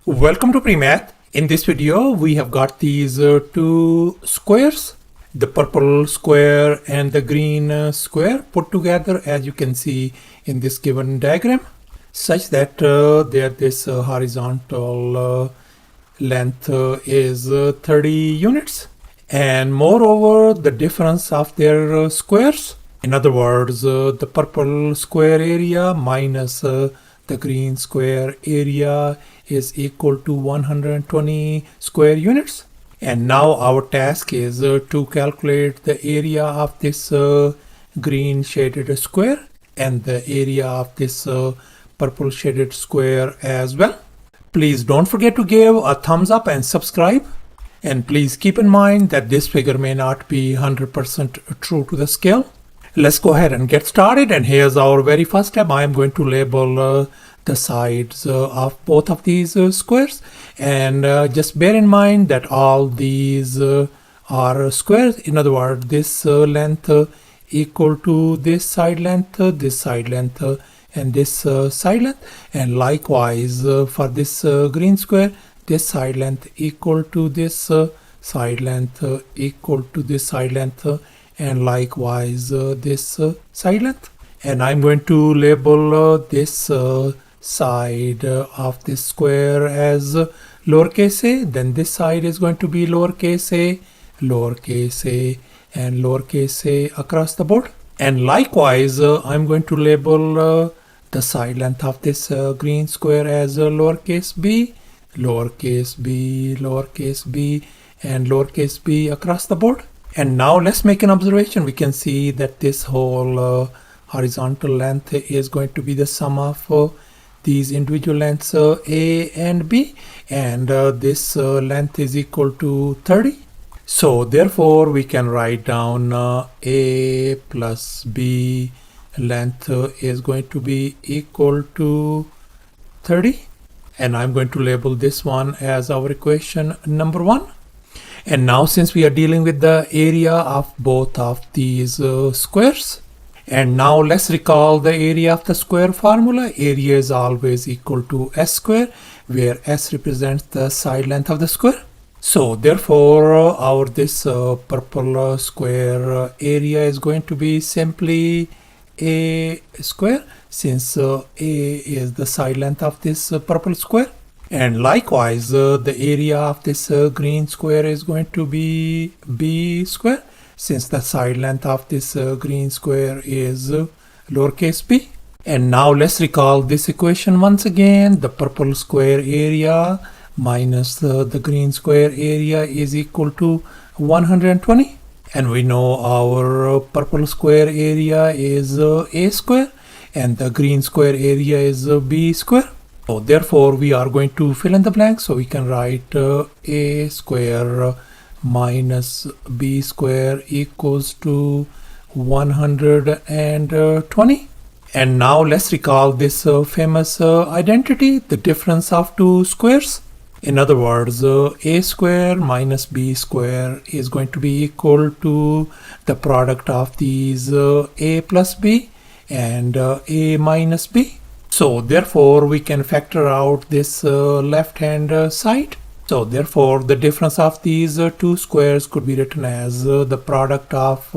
Welcome to PreMath. In this video, we have got these two squares, the purple square and the green square put together, as you can see in this given diagram, such that this horizontal length is 30 units. And moreover, the difference of their squares, in other words, the purple square area minus the green square area is equal to 120 square units. And now our task is to calculate the area of this green shaded square and the area of this purple shaded square as well. Please don't forget to give a thumbs up and subscribe. And please keep in mind that this figure may not be 100% true to the scale. Let's go ahead and get started. And here's our very first step. I am going to label the sides of both of these squares. And just bear in mind that all these are squares. In other words, this length equal to this side length, and this side length. And likewise, for this green square, this side length equal to this side length equal to this side length, and likewise this side length. And I'm going to label this side of this square as lowercase a, then this side is going to be lowercase a, and lowercase a across the board. And likewise, I'm going to label the side length of this green square as lowercase b, and lowercase b across the board. And now let's make an observation. We can see that this whole horizontal length is going to be the sum of these individual lengths a and b, and this length is equal to 30. So therefore we can write down a plus b length is going to be equal to 30. And I'm going to label this one as our equation number 1. And now, since we are dealing with the area of both of these squares, and now let's recall the area of the square formula. Area is always equal to s square, where s represents the side length of the square. So therefore, our this purple square area is going to be simply a square, since a is the side length of this purple square. And likewise, the area of this green square is going to be b square, since the side length of this green square is lowercase b. And now let's recall this equation once again. The purple square area minus the green square area is equal to 120. And we know our purple square area is a square, and the green square area is b square. So therefore we are going to fill in the blanks. So we can write a square minus b square equals to 120. And now let's recall this famous identity, the difference of two squares. In other words, a square minus b square is going to be equal to the product of these a plus b and a minus b. So therefore we can factor out this left hand side. So therefore the difference of these two squares could be written as the product of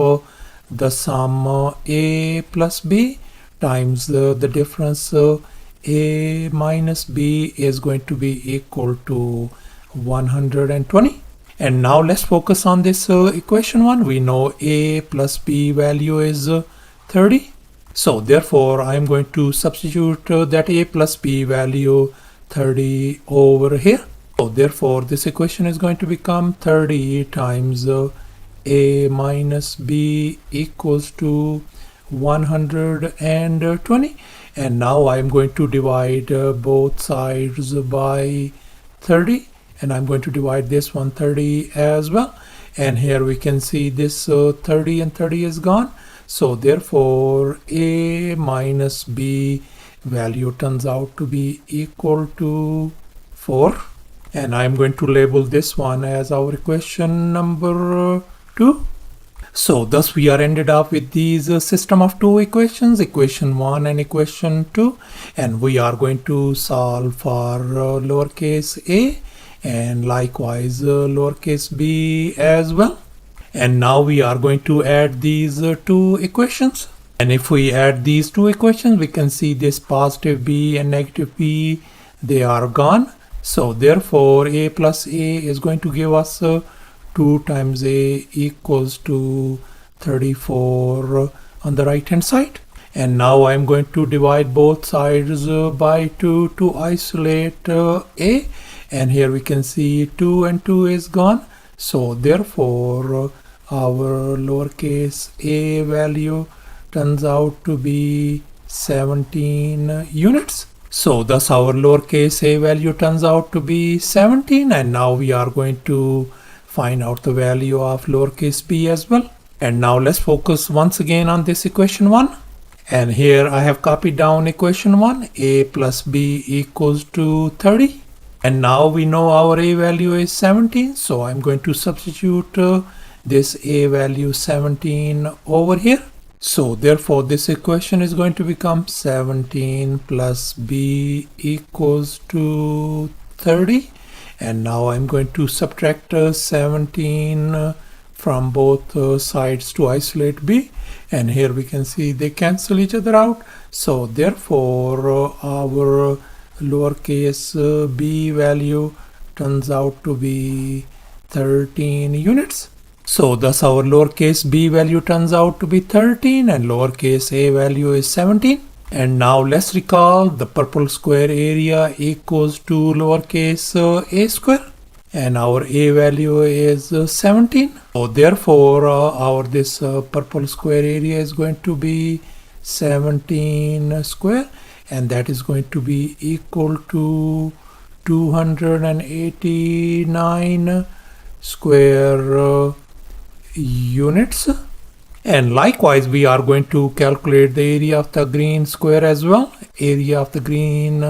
the sum a plus b times the difference a minus b is going to be equal to 120. And now let's focus on this equation 1. We know a plus b value is 30. So therefore I am going to substitute that a plus b value 30 over here. So therefore this equation is going to become 30 times a minus b equals to 120. And now I'm going to divide both sides by 30, and I'm going to divide this one 30 as well. And here we can see this 30 and 30 is gone. So therefore a minus b value turns out to be equal to 4. And I'm going to label this one as our equation number 2. So thus we are ended up with these system of two equations, equation 1 and equation 2, and we are going to solve for lowercase a and likewise lowercase b as well. And now we are going to add these two equations. And if we add these two equations, we can see this positive b and negative b, they are gone. So therefore a plus a is going to give us 2 times a equals to 34 on the right hand side. And now I'm going to divide both sides by 2 to isolate a. And here we can see 2 and 2 is gone. So therefore our lowercase a value turns out to be 17 units. So thus our lowercase a value turns out to be 17, and now we are going to find out the value of lowercase b as well. And now let's focus once again on this equation 1. And here I have copied down equation 1, a plus b equals to 30. And now we know our a value is 17, so I'm going to substitute this a value 17 over here. So therefore this equation is going to become 17 plus b equals to 30. And now I'm going to subtract 17 from both sides to isolate b. And here we can see they cancel each other out. So therefore our lowercase b value turns out to be 13 units. So thus our lowercase b value turns out to be 13 and lowercase a value is 17. And now let's recall the purple square area equals to lowercase a square, and our a value is 17. So therefore our this purple square area is going to be 17 square, and that is going to be equal to 289 square units. And likewise we are going to calculate the area of the green square as well. Area of the green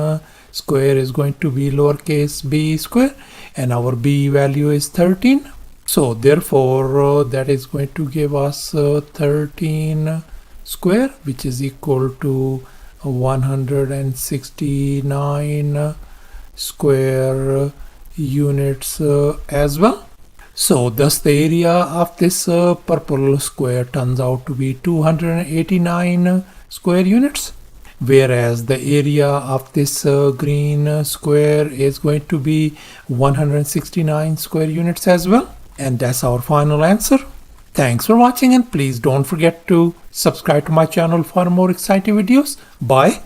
square is going to be lowercase b square, and our b value is 13. So therefore that is going to give us 13 square, which is equal to 169 square units as well. So thus the area of this purple square turns out to be 289 square units, whereas the area of this green square is going to be 169 square units as well. And that's our final answer. Thanks for watching, and please don't forget to subscribe to my channel for more exciting videos. Bye.